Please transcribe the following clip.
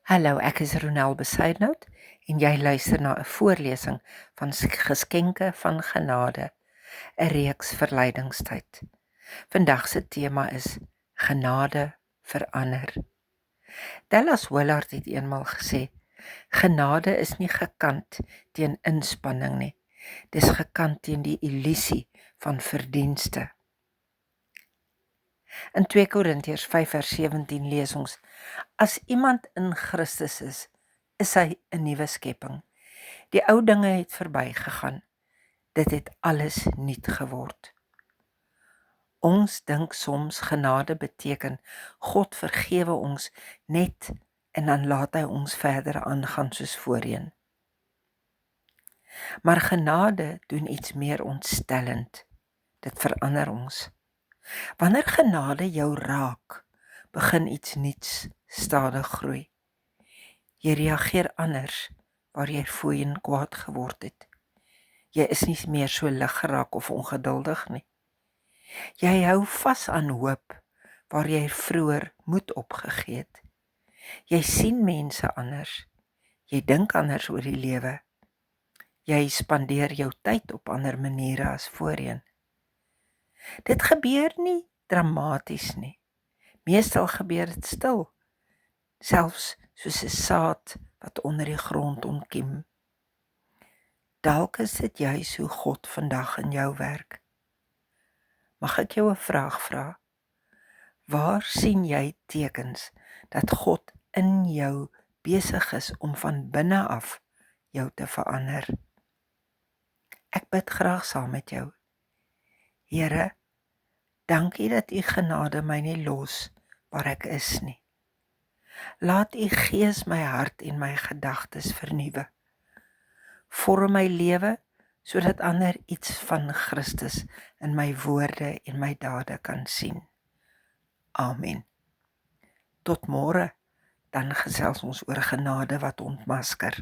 Hallo, ek is Ronel Besuidnout en jy luister na 'n voorlesing van Geskenke van Genade, 'n reeks verleidingstyd. Vandag se tema is Genade verander. Dallas Willard het eenmaal gesê: "Genade is nie gekant teen inspanning nie. Dis gekant teen die illusie van verdienste." In 2 Korintiërs 5:17 lees ons: "As iemand in Christus is hy 'n nuwe skepping. Die ou dinge het verbygegaan. Dit het alles nuut geword." Ons dink soms genade beteken God vergewe ons net en dan laat hy ons verder aangaan soos voorheen. Maar genade doen iets meer ontstellend. Dit verander ons. Wanneer genade jou raak, begin iets nuuts stadig groei. Jy reageer anders waar jy voorheen kwaad geword het. Jy is nie meer so lig geraak of ongeduldig nie. Jy hou vas aan hoop waar jy vroeër moed opgegee het. Jy sien mense anders. Jy dink anders oor die lewe. Jy spandeer jou tyd op ander maniere as voorheen. Dit gebeur nie dramaties nie. Meestal gebeur dit stil, selfs soos 'n saad wat onder die grond ontkiem. Dalk is dit juis hoe God vandag in jou werk. Mag ek jou 'n vraag vra? Waar sien jy tekens dat God in jou besig is om van binne af jou te verander? Ek bid graag saam met jou. Here, dankie dat U genade my nie los waar ek is nie. Laat U Gees my hart en my gedagtes vernuwe. Vorm my lewe sodat ander iets van Christus in my woorde en my dade kan sien. Amen. Tot môre, dan gesels ons oor genade wat ontmasker.